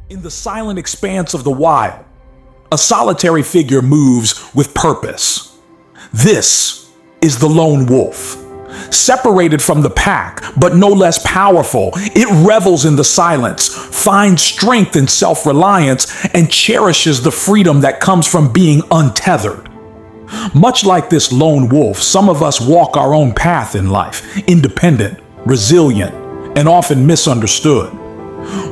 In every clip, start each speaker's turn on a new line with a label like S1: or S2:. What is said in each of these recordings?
S1: In the silent expanse of the wild, a solitary figure moves with purpose. This is the lone wolf. Separated from the pack, but no less powerful, it revels in the silence, finds strength in self-reliance, and cherishes the freedom that comes from being untethered. Much like this lone wolf, some of us walk our own path in life, independent, resilient, and often misunderstood.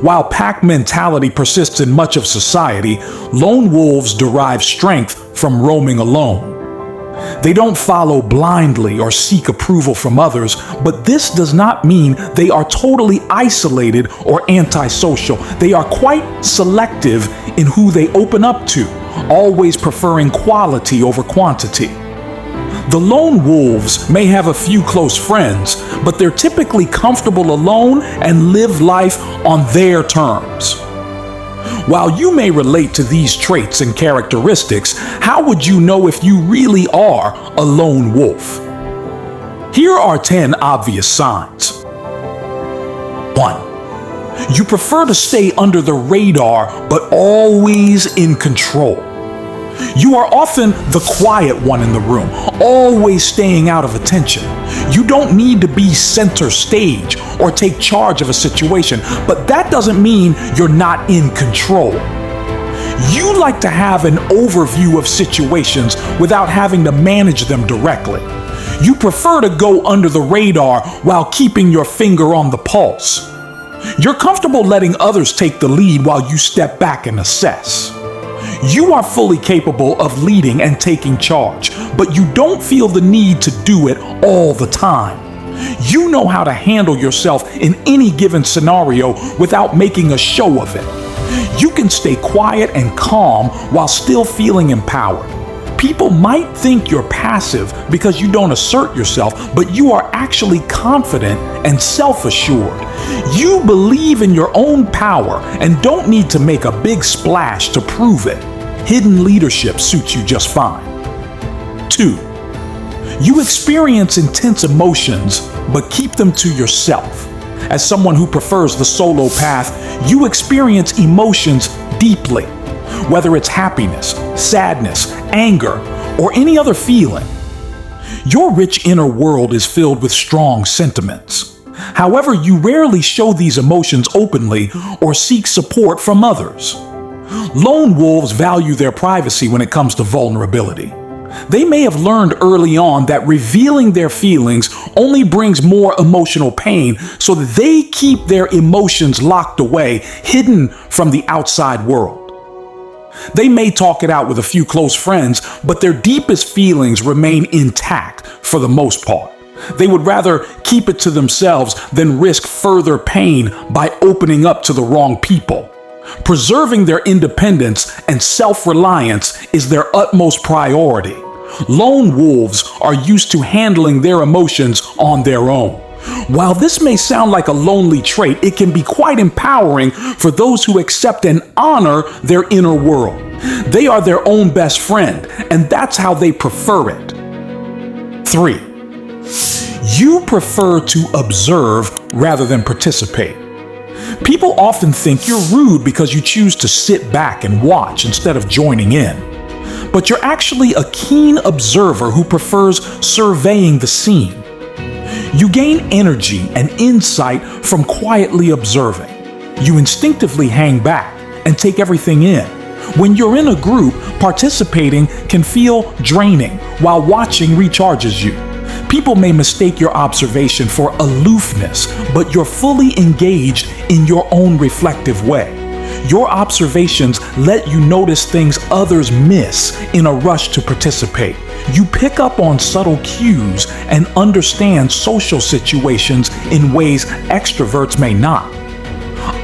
S1: While pack mentality persists in much of society, lone wolves derive strength from roaming alone. They don't follow blindly or seek approval from others, but this does not mean they are totally isolated or antisocial. They are quite selective in who they open up to, always preferring quality over quantity. The lone wolves may have a few close friends, but they're typically comfortable alone and live life on their terms. While you may relate to these traits and characteristics, how would you know if you really are a lone wolf? Here are 10 obvious signs. 1. You prefer to stay under the radar, but always in control. You are often the quiet one in the room, always staying out of attention. You don't need to be center stage or take charge of a situation, but that doesn't mean you're not in control. You like to have an overview of situations without having to manage them directly. You prefer to go under the radar while keeping your finger on the pulse. You're comfortable letting others take the lead while you step back and assess. You are fully capable of leading and taking charge, but you don't feel the need to do it all the time. You know how to handle yourself in any given scenario without making a show of it. You can stay quiet and calm while still feeling empowered. People might think you're passive because you don't assert yourself, but you are actually confident and self-assured. You believe in your own power and don't need to make a big splash to prove it. Hidden leadership suits you just fine. 2. You experience intense emotions, but keep them to yourself. As someone who prefers the solo path, you experience emotions deeply, whether it's happiness, sadness, anger, or any other feeling. Your rich inner world is filled with strong sentiments. However, you rarely show these emotions openly or seek support from others. Lone wolves value their privacy when it comes to vulnerability. They may have learned early on that revealing their feelings only brings more emotional pain, so that they keep their emotions locked away, hidden from the outside world. They may talk it out with a few close friends, but their deepest feelings remain intact for the most part. They would rather keep it to themselves than risk further pain by opening up to the wrong people. Preserving their independence and self-reliance is their utmost priority. Lone wolves are used to handling their emotions on their own. While this may sound like a lonely trait, it can be quite empowering for those who accept and honor their inner world. They are their own best friend, and that's how they prefer it. 3. You prefer to observe rather than participate. People often think you're rude because you choose to sit back and watch instead of joining in. But you're actually a keen observer who prefers surveying the scene. You gain energy and insight from quietly observing. You instinctively hang back and take everything in. When you're in a group, participating can feel draining, while watching recharges you. People may mistake your observation for aloofness, but you're fully engaged in your own reflective way. Your observations let you notice things others miss in a rush to participate. You pick up on subtle cues and understand social situations in ways extroverts may not.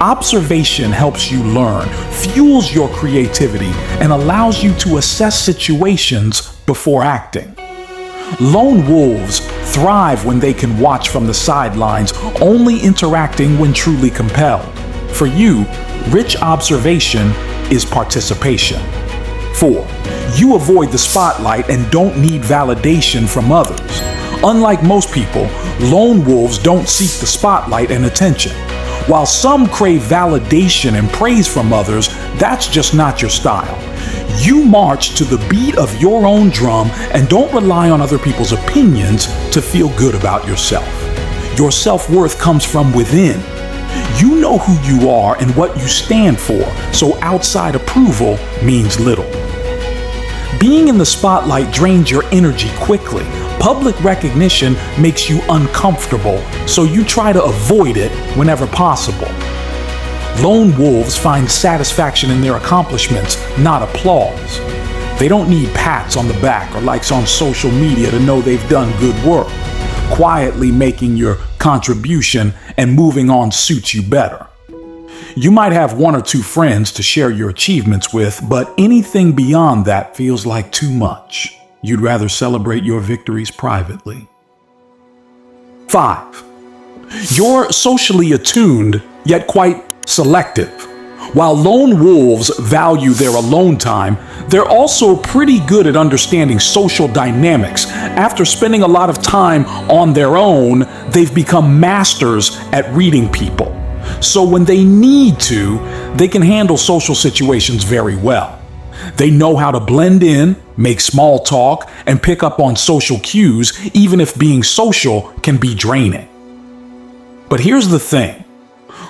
S1: Observation helps you learn, fuels your creativity, and allows you to assess situations before acting. Lone wolves thrive when they can watch from the sidelines, only interacting when truly compelled. For you, rich observation is participation. 4. You avoid the spotlight and don't need validation from others. Unlike most people, lone wolves don't seek the spotlight and attention. While some crave validation and praise from others, that's just not your style. You march to the beat of your own drum and don't rely on other people's opinions to feel good about yourself. Your self-worth comes from within. You know who you are and what you stand for, so outside approval means little. Being in the spotlight drains your energy quickly. Public recognition makes you uncomfortable, so you try to avoid it whenever possible. Lone wolves find satisfaction in their accomplishments, not applause. They don't need pats on the back or likes on social media to know they've done good work. Quietly making your contribution and moving on suits you better. You might have one or two friends to share your achievements with, but anything beyond that feels like too much. You'd rather celebrate your victories privately. 5. You're socially attuned, yet quite selective. While lone wolves value their alone time, they're also pretty good at understanding social dynamics. After spending a lot of time on their own, they've become masters at reading people. So when they need to, they can handle social situations very well. They know how to blend in, make small talk, and pick up on social cues, even if being social can be draining. But here's the thing.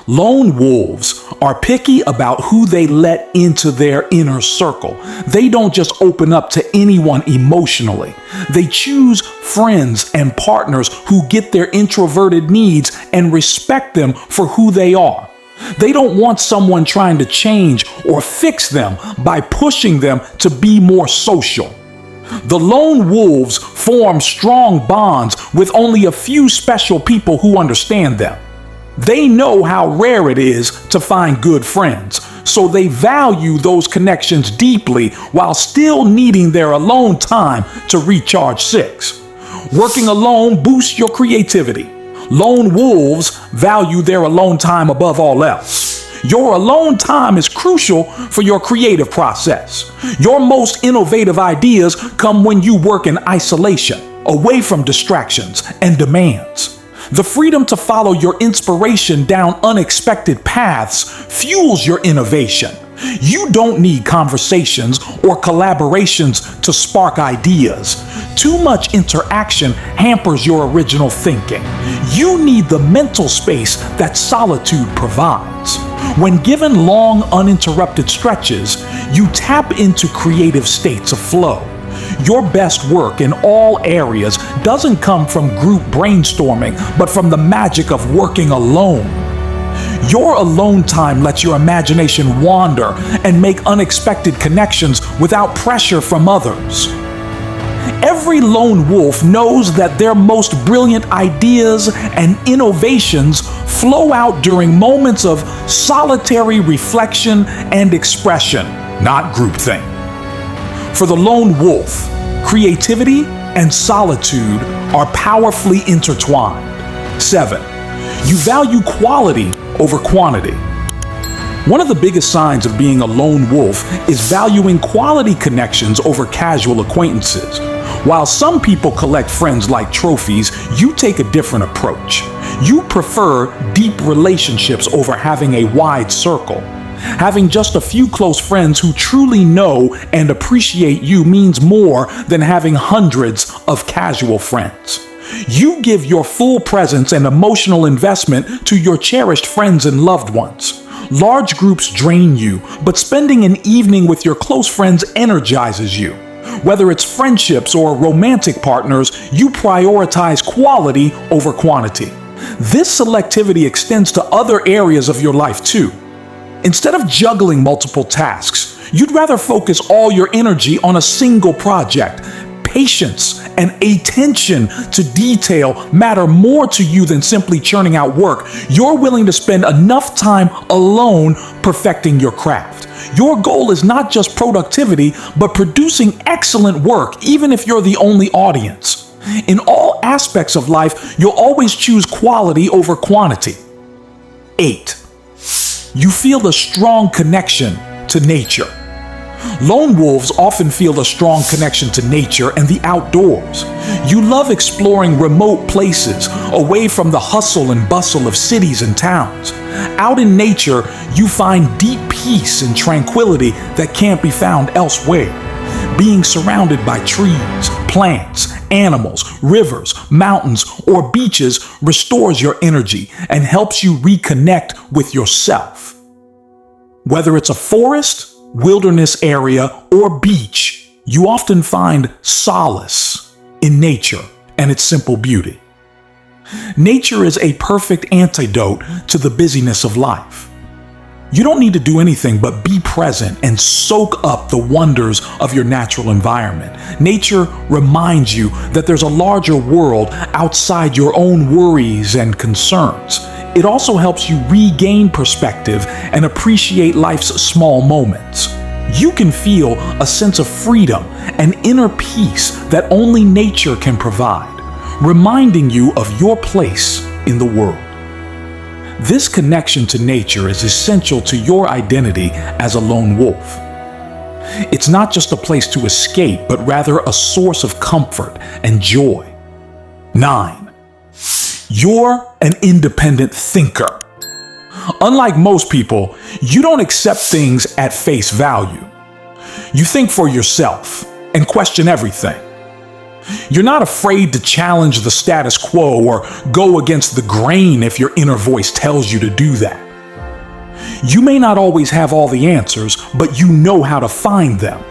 S1: Lone wolves are picky about who they let into their inner circle. They don't just open up to anyone emotionally. They choose friends and partners who get their introverted needs and respect them for who they are. They don't want someone trying to change or fix them by pushing them to be more social. The lone wolves form strong bonds with only a few special people who understand them. They know how rare it is to find good friends, so they value those connections deeply while still needing their alone time to recharge 6. Working alone boosts your creativity. Lone wolves value their alone time above all else. Your alone time is crucial for your creative process. Your most innovative ideas come when you work in isolation, away from distractions and demands. The freedom to follow your inspiration down unexpected paths fuels your innovation. You don't need conversations or collaborations to spark ideas. Too much interaction hampers your original thinking. You need the mental space that solitude provides. When given long, uninterrupted stretches, you tap into creative states of flow. Your best work in all areas doesn't come from group brainstorming, but from the magic of working alone. Your alone time lets your imagination wander and make unexpected connections without pressure from others. Every lone wolf knows that their most brilliant ideas and innovations flow out during moments of solitary reflection and expression, not groupthink. For the lone wolf, creativity and solitude are powerfully intertwined. 7. You value quality over quantity. One of the biggest signs of being a lone wolf is valuing quality connections over casual acquaintances. While some people collect friends like trophies, you take a different approach. You prefer deep relationships over having a wide circle. Having just a few close friends who truly know and appreciate you means more than having hundreds of casual friends. You give your full presence and emotional investment to your cherished friends and loved ones. Large groups drain you, but spending an evening with your close friends energizes you. Whether it's friendships or romantic partners, you prioritize quality over quantity. This selectivity extends to other areas of your life too. Instead of juggling multiple tasks, you'd rather focus all your energy on a single project. Patience and attention to detail matter more to you than simply churning out work. You're willing to spend enough time alone perfecting your craft. Your goal is not just productivity, but producing excellent work, even if you're the only audience. In all aspects of life, you'll always choose quality over quantity. 8. You feel a strong connection to nature. Lone wolves often feel a strong connection to nature and the outdoors. You love exploring remote places, away from the hustle and bustle of cities and towns. Out in nature, you find deep peace and tranquility that can't be found elsewhere. Being surrounded by trees, plants, animals, rivers, mountains, or beaches restores your energy and helps you reconnect with yourself. Whether it's a forest, wilderness area, or beach, you often find solace in nature and its simple beauty. Nature is a perfect antidote to the busyness of life. You don't need to do anything but be present and soak up the wonders of your natural environment. Nature reminds you that there's a larger world outside your own worries and concerns. It also helps you regain perspective and appreciate life's small moments. You can feel a sense of freedom and inner peace that only nature can provide, reminding you of your place in the world. This connection to nature is essential to your identity as a lone wolf. It's not just a place to escape, but rather a source of comfort and joy. 9. You're an independent thinker. Unlike most people, you don't accept things at face value. You think for yourself and question everything. You're not afraid to challenge the status quo or go against the grain if your inner voice tells you to do that. You may not always have all the answers, but you know how to find them.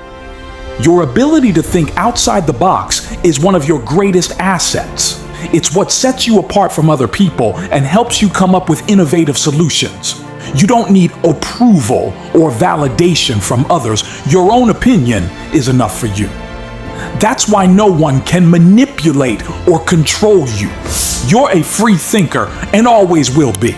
S1: Your ability to think outside the box is one of your greatest assets. It's what sets you apart from other people and helps you come up with innovative solutions. You don't need approval or validation from others. Your own opinion is enough for you. That's why no one can manipulate or control you. You're a free thinker and always will be.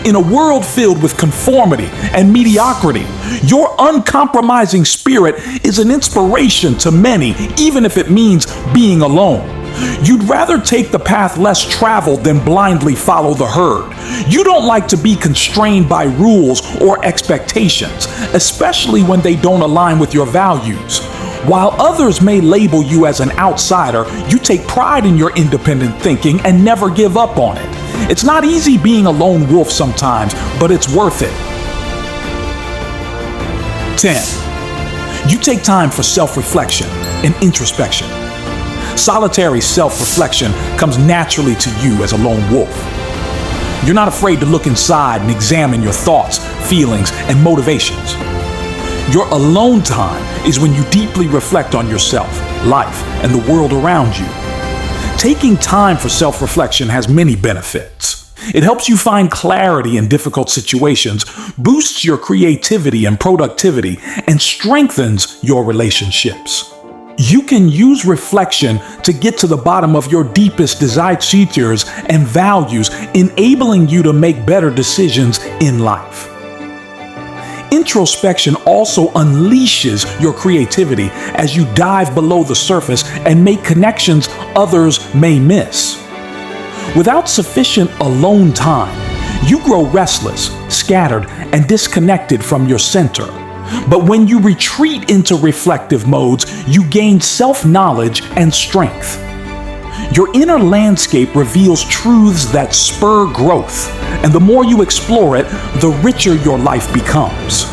S1: In a world filled with conformity and mediocrity, your uncompromising spirit is an inspiration to many, even if it means being alone. You'd rather take the path less traveled than blindly follow the herd. You don't like to be constrained by rules or expectations, especially when they don't align with your values. While others may label you as an outsider, you take pride in your independent thinking and never give up on it. It's not easy being a lone wolf sometimes, but it's worth it. 10. You take time for self-reflection and introspection. Solitary self-reflection comes naturally to you as a lone wolf. You're not afraid to look inside and examine your thoughts, feelings, and motivations. Your alone time is when you deeply reflect on yourself, life, and the world around you. Taking time for self-reflection has many benefits. It helps you find clarity in difficult situations, boosts your creativity and productivity, and strengthens your relationships. You can use reflection to get to the bottom of your deepest desires and values, enabling you to make better decisions in life. Introspection also unleashes your creativity as you dive below the surface and make connections others may miss. Without sufficient alone time, you grow restless, scattered, and disconnected from your center. But when you retreat into reflective modes, you gain self-knowledge and strength. Your inner landscape reveals truths that spur growth, and the more you explore it, the richer your life becomes.